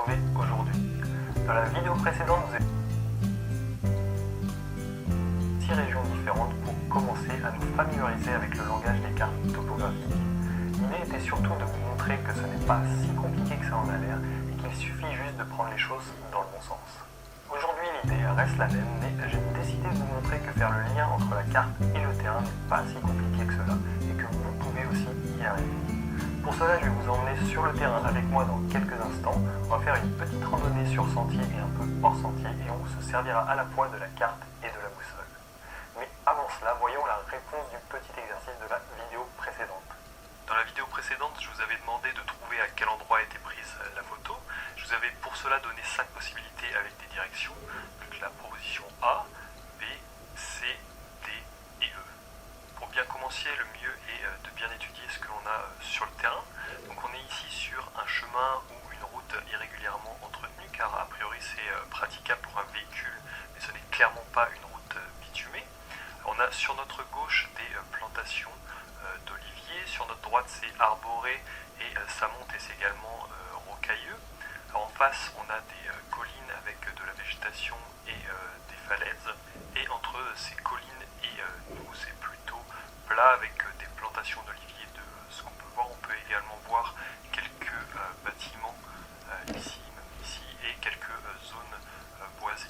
retrouver aujourd'hui. Dans la vidéo précédente, vous avez 6 régions différentes pour commencer à nous familiariser avec le langage des cartes topographiques. L'idée était surtout de vous montrer que ce n'est pas si compliqué que ça en a l'air et qu'il suffit juste de prendre les choses dans le bon sens. Aujourd'hui, l'idée reste la même, mais j'ai décidé de vous montrer que faire le lien entre la carte et le terrain n'est pas si compliqué que cela et que vous pouvez aussi y arriver. Pour cela, je vais vous emmener sur le terrain avec moi dans quelques instants. On va faire une petite randonnée sur sentier et un peu hors sentier et on se servira à la fois de la carte et de la boussole. Mais avant cela, voyons la réponse du petit exercice de la vidéo précédente. Dans la vidéo précédente, je vous avais demandé de trouver à quel endroit était prise la photo. Je vous avais pour cela donné 5 possibilités avec des directions. Donc la proposition A, B, C, D et E. Pour bien commencer, le mieux est de bien étudier ce que l'on a sur le terrain. Donc on est ici sur un chemin ou une route irrégulièrement entretenue, car a priori c'est praticable pour un véhicule, mais ce n'est clairement pas une route bitumée. On a sur notre gauche des plantations d'oliviers, sur notre droite c'est arboré et ça monte et c'est également rocailleux. Alors en face on a des collines avec de la végétation et des falaises, et entre ces collines et nous c'est plutôt plat avec des plantations d'oliviers de ce qu'on peut voir. On peut également voir quelques bâtiments ici, même ici, et quelques zones boisées.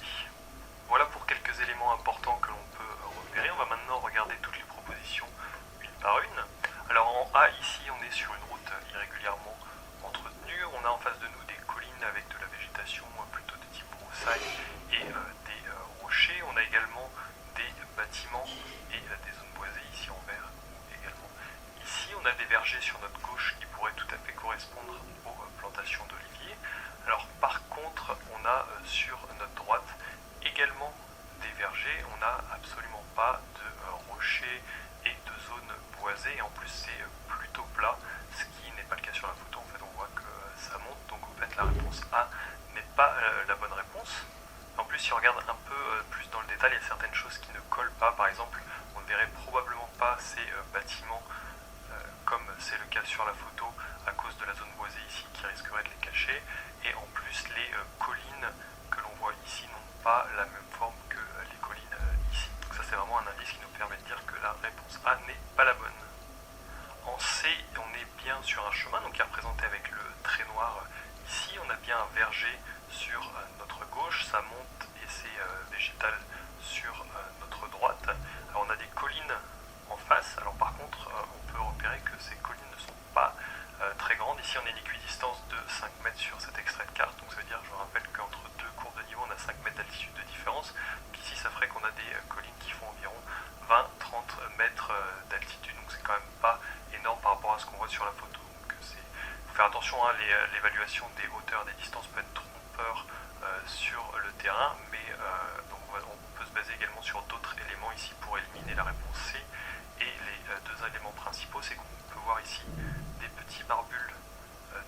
Voilà pour quelques éléments importants que l'on peut repérer. On va maintenant regarder toutes les propositions une par une. Alors en A ici on est sur une route irrégulièrement entretenue. On a en face de nous des collines avec de la végétation plutôt de type broussaille et des rochers. On a également des bâtiments et des zones boisées ici en vert également. Ici on a des vergers sur notre gauche qui pourraient tout à fait correspondre aux plantations d'oliviers. Alors par contre on a sur notre droite également des vergers. On n'a absolument pas de rochers et de zones boisées, et en plus c'est plutôt plat, ce qui n'est pas le cas sur la photo. En fait on voit que ça monte, donc en fait la réponse A n'est pas la bonne réponse. En plus si on regarde un peu plus dans le détail, il y a certaines choses qui ne collent pas. Par exemple, on ne verrait probablement pas ces bâtiments comme c'est le cas sur la photo à cause de la zone boisée ici qui risquerait de les cacher, et en plus les collines que l'on voit ici n'ont pas la même forme que les collines ici. Donc ça c'est vraiment un indice qui nous permet de dire que la réponse A n'est pas la bonne. En C, on est bien sur un chemin, donc qui est représenté avec le trait noir ici. On a bien un verger sur notre gauche, ça monte et c'est végétal sur notre droite. Alors on a des collines en face. Alors par contre, on peut repérer que ces collines ne sont pas très grandes. Ici on a une équidistance de 5 mètres sur cet extrait de carte, donc ça veut dire, je vous rappelle qu'entre deux courbes de niveau on a 5 mètres d'altitude de différence. Donc ici ça ferait qu'on a des collines qui font environ 20-30 mètres d'altitude, donc c'est quand même pas énorme par rapport à ce qu'on voit sur la photo. Donc faut faire attention, hein, l'évaluation des hauteurs, des distances peut être trompeur sur le terrain, mais donc on peut se baser également sur d'autres éléments ici pour éliminer la réponse C. Et les deux éléments principaux, c'est qu'on peut voir ici des petits barbules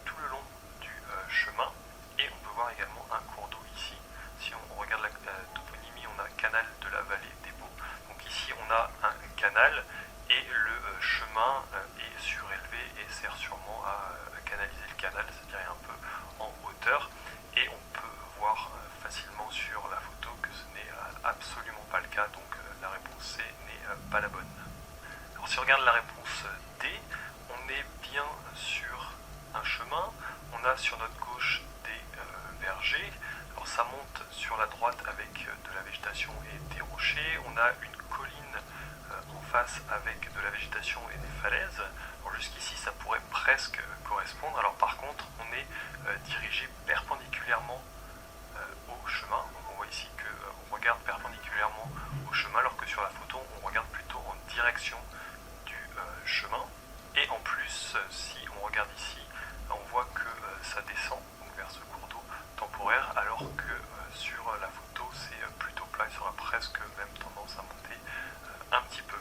tout le long du chemin, et on peut voir également un cours d'eau ici. Si on regarde la toponymie, on a canal de la vallée des Baux. Donc ici on a un canal et le chemin est surélevé et sert sûrement à canaliser le canal, c'est-à-dire un peu en hauteur, et on peut voir facilement sur la photo que ce n'est absolument pas le cas, donc la réponse C n'est pas la bonne. Alors si on regarde la réponse D, on est bien sur un chemin. On a sur notre gauche des vergers. Alors ça monte sur la droite avec de la végétation et des rochers. On a une colline en face avec de la végétation et des falaises. Alors jusqu'ici ça pourrait presque correspondre. Alors par contre on est dirigé perpendiculairement au chemin. Donc on voit ici qu'on regarde perpendiculairement au chemin, alors que sur la photo on regarde plutôt en direction du chemin. Et en plus si on regarde ici, on voit que ça descend donc vers ce cours d'eau temporaire, alors que sur la photo c'est plutôt plat, il sera presque même tendance à monter un petit peu.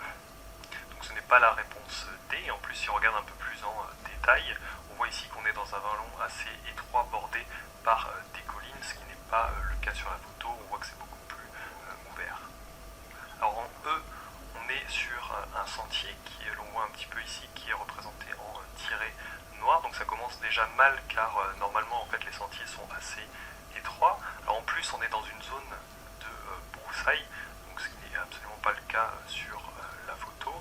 Donc ce n'est pas la réponse D. Et en plus si on regarde un peu plus en détail, on voit ici qu'on est dans un vallon assez étroit bordé par des collines, ce qui n'est pas le cas sur la photo. On voit que c'est beaucoup plus ouvert. Alors en E, on est sur un sentier qui, l'on voit un petit peu ici, qui est représenté en tiret noir, donc ça commence déjà mal car normalement en fait les sentiers sont assez étroits. Alors en plus on est dans une zone de broussailles, donc ce qui n'est absolument pas le cas sur la photo.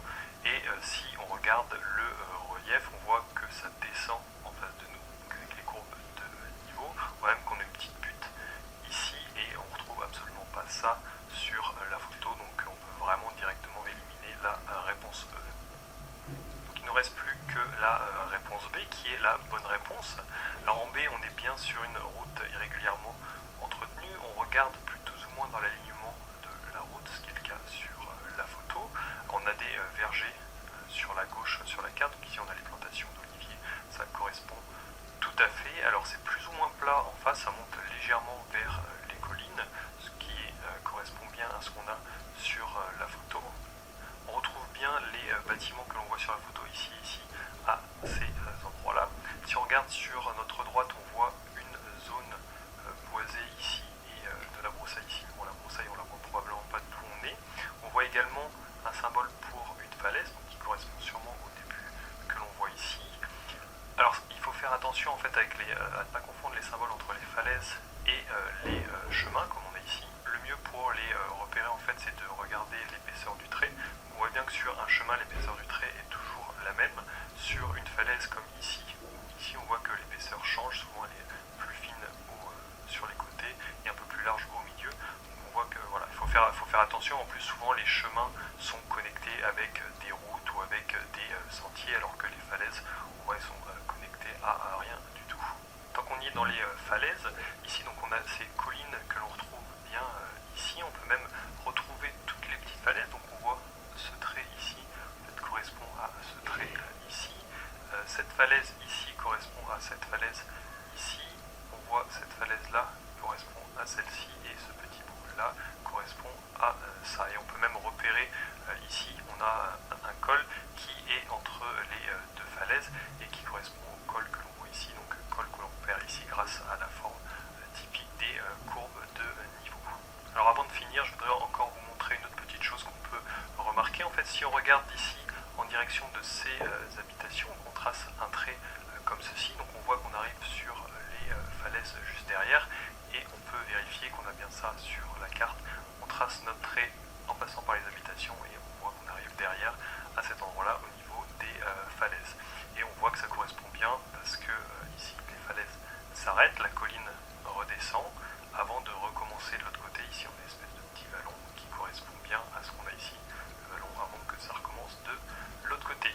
Et si on regarde le relief, on voit que ça descend en face de nous, donc avec les courbes de niveau. On voit même qu'on a une petite butte ici et on retrouve absolument pas ça sur la photo, donc on peut vraiment directement éliminer la réponse E. Donc il ne nous reste plus que la réponse B qui est la bonne réponse. Alors en B, on est bien sur une route irrégulièrement entretenue. On regarde plus ou moins dans l'alignement de la route, ce qui est le cas sur la photo. On a des vergers sur la gauche sur la carte, donc ici on a les plantations d'oliviers, ça correspond tout à fait. Alors c'est plus ou moins plat en face, ça monte légèrement vers les collines, ce qui correspond bien à ce qu'on a sur la photo. On retrouve bien les bâtiments que l'on voit sur la photo ici, à ces endroits-là. Si on regarde sur notre droite, on voit une zone boisée ici et de la broussaille ici. Bon, la broussaille, on la voit probablement pas d'où on est. On voit également un symbole pour une falaise, donc qui correspond sûrement au début que l'on voit ici. Alors, il faut faire attention en fait à ne pas confondre les symboles entre les falaises et les chemins, comme on a ici. Le mieux pour les repérer en fait, c'est de regarder l'épaisseur du trait. On voit bien que sur un chemin, l'épaisseur du trait est toujours la même. Sur une falaise comme ici, on voit que l'épaisseur change, souvent elle est plus fine sur les côtés et un peu plus large au milieu. Donc on voit que voilà, il faut faire attention. En plus, souvent les chemins sont connectés avec des routes ou avec des sentiers, alors que les falaises, on voit, elles sont connectées à rien du tout. Tant qu'on y est dans les falaises, ici donc on a ces collines que l'on retrouve bien ici. On peut même retrouver toutes les petites falaises. Donc on voit ce trait ici, peut-être correspond à ce trait ici. Cette falaise ici correspond à cette falaise ici. On voit cette falaise-là correspond à celle-ci et ce petit bout-là correspond à ça. Et on peut même repérer ici, on a un col qui est entre les deux falaises et qui correspond au col que l'on voit ici. Donc col que l'on repère ici grâce à la forme typique des courbes de niveau. Alors avant de finir, je voudrais encore vous montrer une autre petite chose qu'on peut remarquer. En fait, si on regarde d'ici en direction de ces habitations, on trace un trait comme ceci. Donc on voit qu'on arrive sur les falaises juste derrière et on peut vérifier qu'on a bien ça sur la carte. On trace notre trait en passant par les habitations et on voit qu'on arrive derrière à cet endroit-là au niveau des falaises. Et on voit que ça correspond bien parce que ici les falaises s'arrêtent, la colline redescend avant de recommencer de l'autre côté. Ici on a une espèce de petit vallon qui correspond bien à ce qu'on a ici, le vallon avant que ça recommence de l'autre côté.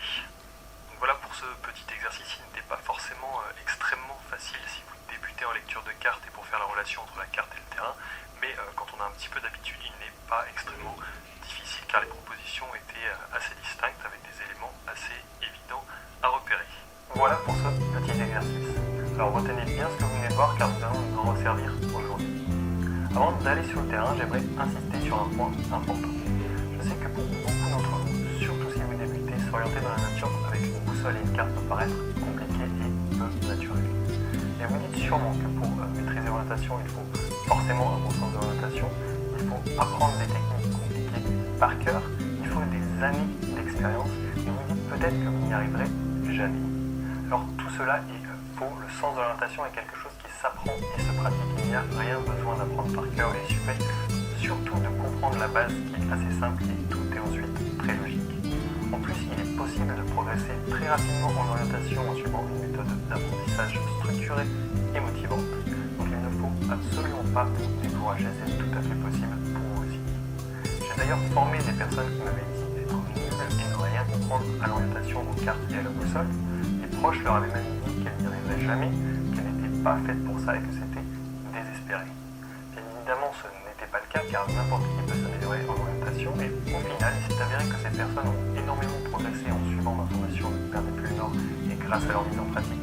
Donc voilà pour ce petit exercice. Il n'était pas forcément extrêmement facile si vous débutez en lecture de cartes et pour faire la relation entre la carte et le terrain, mais quand on a un petit peu d'habitude, il n'est pas extrêmement difficile car les propositions étaient assez distinctes avec des éléments assez évidents à repérer. Voilà pour ce petit exercice. Alors retenez bien ce que vous venez de voir car nous allons nous en resservir aujourd'hui. Avant d'aller sur le terrain, j'aimerais insister sur un point important. Je sais que pour beaucoup d'entre vous, surtout si vous débutez, s'orienter dans la nature avec une boussole et une carte peut paraître compliqué et peu naturel. Et vous dites sûrement que pour maîtriser l'orientation, il faut forcément un bon sens de l'orientation, il faut apprendre des techniques compliquées par cœur, il faut des années d'expérience, et vous dites peut-être que vous n'y arriverez jamais. Alors tout cela est faux, le sens de l'orientation est quelque chose qui s'apprend et se pratique, il n'y a rien besoin d'apprendre par cœur, et il suffit surtout de comprendre la base qui est assez simple et tout est ensuite très logique. En plus, il est possible de progresser très rapidement en orientation en suivant une méthode d'apprentissage structurée et motivante. Donc il ne faut absolument pas vous décourager, c'est tout à fait possible pour vous aussi. J'ai d'ailleurs formé des personnes qui m'avaient dit d'être nulles et ne rien comprendre à l'orientation aux cartes et à la boussole. Les proches leur avaient même dit qu'elles n'y arriveraient jamais, qu'elles n'étaient pas faites pour ça et que c'était désespéré. Bien évidemment, ce n'était pas le cas car n'importe qui peut s'améliorer en orientation et au final, il s'est avéré que ces personnes ont énormément progressé en suivant ma formation de Père des Plumes Nord et grâce à leur mise en pratique